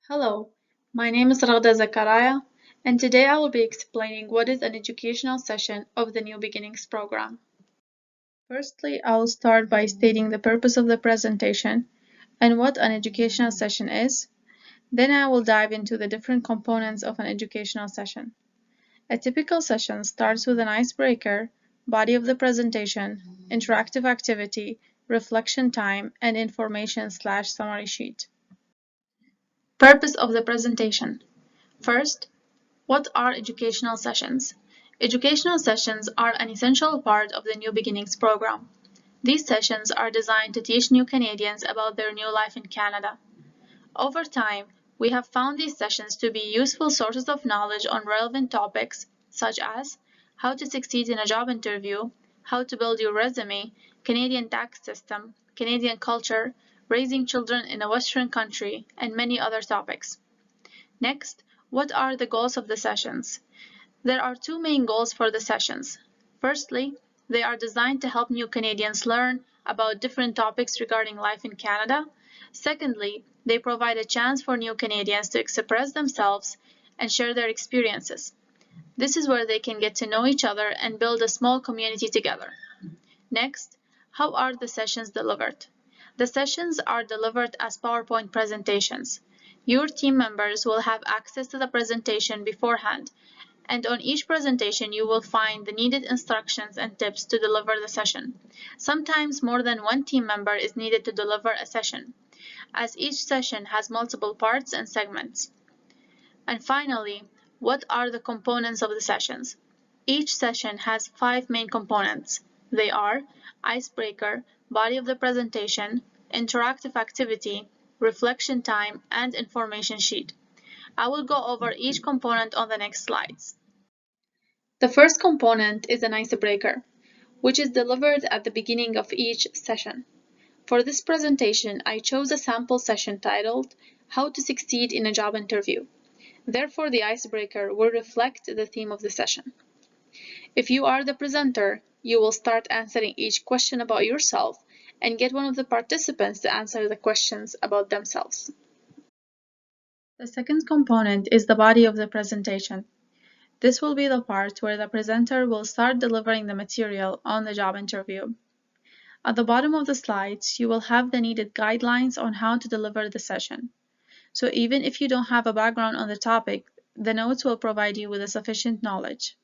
Hello, my name is Ragda Zakaria, and today I will be explaining what is an educational session of the New Beginnings program. Firstly, I will start by stating the purpose of the presentation and what an educational session is. Then I will dive into the different components of an educational session. A typical session starts with an icebreaker, body of the presentation, interactive activity, reflection time, and information/summary sheet. Purpose of the presentation. First, what are educational sessions? Educational sessions are an essential part of the New Beginnings program. These sessions are designed to teach new Canadians about their new life in Canada. Over time, we have found these sessions to be useful sources of knowledge on relevant topics such as how to succeed in a job interview, how to build your resume, Canadian tax system, Canadian culture, raising children in a Western country, and many other topics. Next, what are the goals of the sessions? There are two main goals for the sessions. Firstly, they are designed to help new Canadians learn about different topics regarding life in Canada. Secondly, they provide a chance for new Canadians to express themselves and share their experiences. This is where they can get to know each other and build a small community together. Next, how are the sessions delivered? The sessions are delivered as PowerPoint presentations. Your team members will have access to the presentation beforehand, and on each presentation you will find the needed instructions and tips to deliver the session. Sometimes more than one team member is needed to deliver a session, as each session has multiple parts and segments. And finally, what are the components of the sessions? Each session has 5 main components. They are icebreaker, body of the presentation, interactive activity, reflection time, and information sheet. I will go over each component on the next slides. The first component is an icebreaker, which is delivered at the beginning of each session. For this presentation, I chose a sample session titled How to Succeed in a Job Interview. Therefore, the icebreaker will reflect the theme of the session. If you are the presenter, you will start answering each question about yourself and get one of the participants to answer the questions about themselves. The second component is the body of the presentation. This will be the part where the presenter will start delivering the material on the job interview. At the bottom of the slides, you will have the needed guidelines on how to deliver the session. So even if you don't have a background on the topic, the notes will provide you with a sufficient knowledge.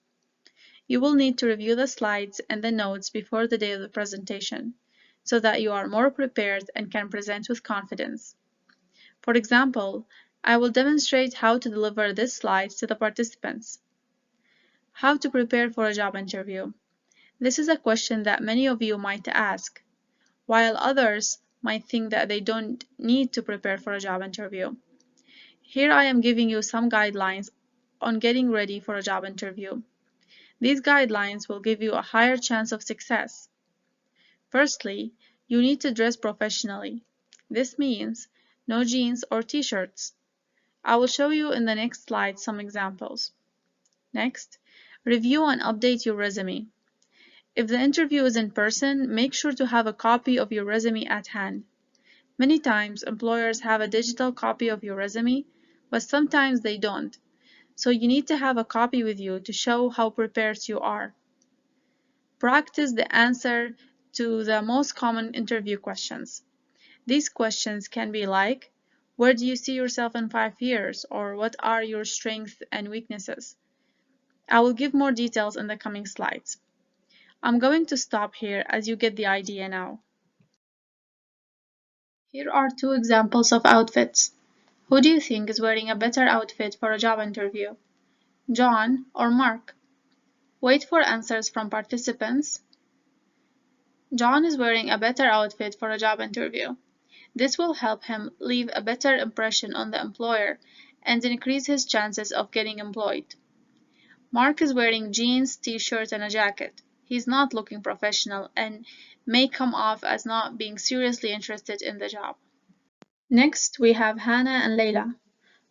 You will need to review the slides and the notes before the day of the presentation, so that you are more prepared and can present with confidence. For example, I will demonstrate how to deliver these slides to the participants. How to prepare for a job interview. This is a question that many of you might ask, while others might think that they don't need to prepare for a job interview. Here I am giving you some guidelines on getting ready for a job interview. These guidelines will give you a higher chance of success. Firstly, you need to dress professionally. This means no jeans or t-shirts. I will show you in the next slide some examples. Next, review and update your resume. If the interview is in person, make sure to have a copy of your resume at hand. Many times, employers have a digital copy of your resume, but sometimes they don't. So you need to have a copy with you to show how prepared you are. Practice the answer to the most common interview questions. These questions can be like, where do you see yourself in 5 years? Or what are your strengths and weaknesses? I will give more details in the coming slides. I'm going to stop here as you get the idea now. Here are 2 examples of outfits. Who do you think is wearing a better outfit for a job interview? John or Mark? Wait for answers from participants. John is wearing a better outfit for a job interview. This will help him leave a better impression on the employer and increase his chances of getting employed. Mark is wearing jeans, t-shirt, and a jacket. He's not looking professional and may come off as not being seriously interested in the job. Next, we have Hannah and Layla.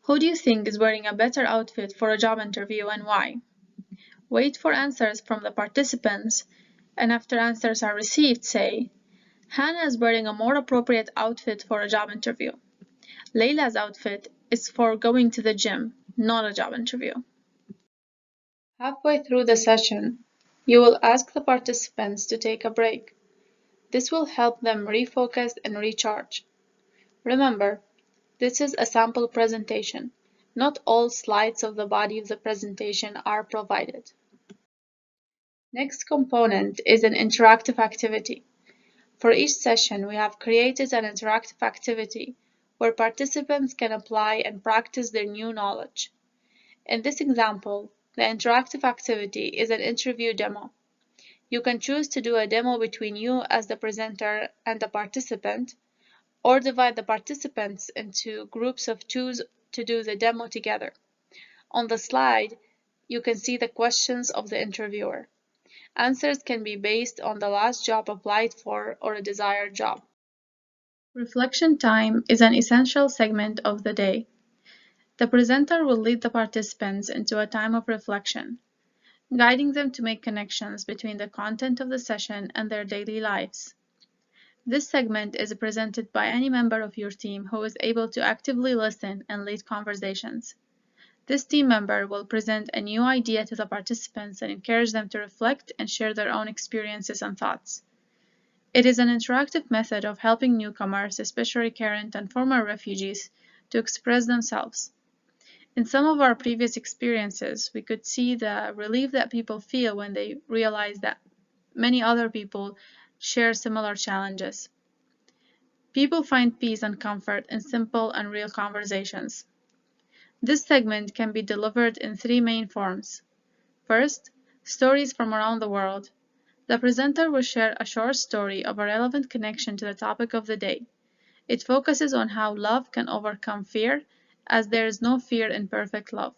Who do you think is wearing a better outfit for a job interview and why? Wait for answers from the participants, and after answers are received, say, Hannah is wearing a more appropriate outfit for a job interview. Layla's outfit is for going to the gym, not a job interview. Halfway through the session, you will ask the participants to take a break. This will help them refocus and recharge. Remember, this is a sample presentation. Not all slides of the body of the presentation are provided. Next component is an interactive activity. For each session, we have created an interactive activity where participants can apply and practice their new knowledge. In this example, the interactive activity is an interview demo. You can choose to do a demo between you as the presenter and the participant, or divide the participants into groups of two to do the demo together. On the slide, you can see the questions of the interviewer. Answers can be based on the last job applied for or a desired job. Reflection time is an essential segment of the day. The presenter will lead the participants into a time of reflection, guiding them to make connections between the content of the session and their daily lives. This segment is presented by any member of your team who is able to actively listen and lead conversations. This team member will present a new idea to the participants and encourage them to reflect and share their own experiences and thoughts. It is an interactive method of helping newcomers, especially current and former refugees, to express themselves. In some of our previous experiences, we could see the relief that people feel when they realize that many other people share similar challenges. People find peace and comfort in simple and real conversations. This segment can be delivered in three main forms. First, stories from around the world. The presenter will share a short story of a relevant connection to the topic of the day. It focuses on how love can overcome fear, as there is no fear in perfect love.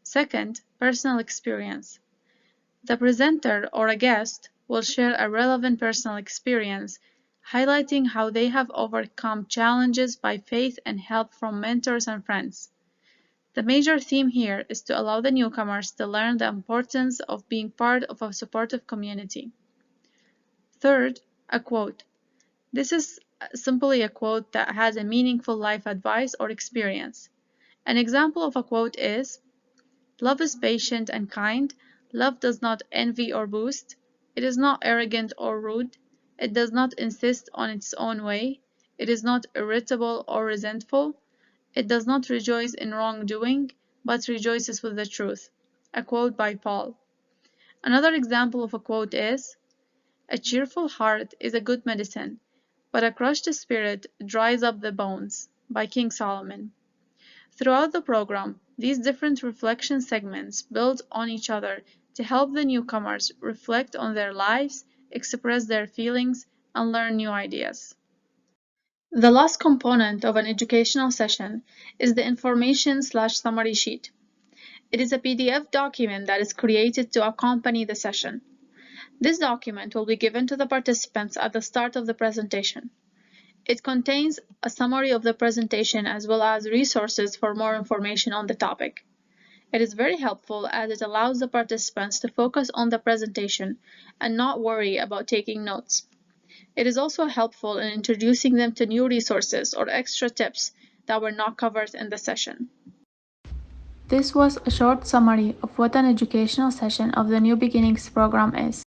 Second, personal experience. The presenter or a guest will share a relevant personal experience, highlighting how they have overcome challenges by faith and help from mentors and friends. The major theme here is to allow the newcomers to learn the importance of being part of a supportive community. Third, a quote. This is simply a quote that has a meaningful life advice or experience. An example of a quote is, "Love is patient and kind. Love does not envy or boast. It is not arrogant or rude. It does not insist on its own way. It is not irritable or resentful. It does not rejoice in wrongdoing, but rejoices with the truth." A quote by Paul. Another example of a quote is, "A cheerful heart is a good medicine, but a crushed spirit dries up the bones," by King Solomon. Throughout the program, these different reflection segments build on each other to help the newcomers reflect on their lives, express their feelings, and learn new ideas. The last component of an educational session is the information/summary sheet. It is a PDF document that is created to accompany the session. This document will be given to the participants at the start of the presentation. It contains a summary of the presentation as well as resources for more information on the topic. It is very helpful as it allows the participants to focus on the presentation and not worry about taking notes. It is also helpful in introducing them to new resources or extra tips that were not covered in the session. This was a short summary of what an educational session of the New Beginnings program is.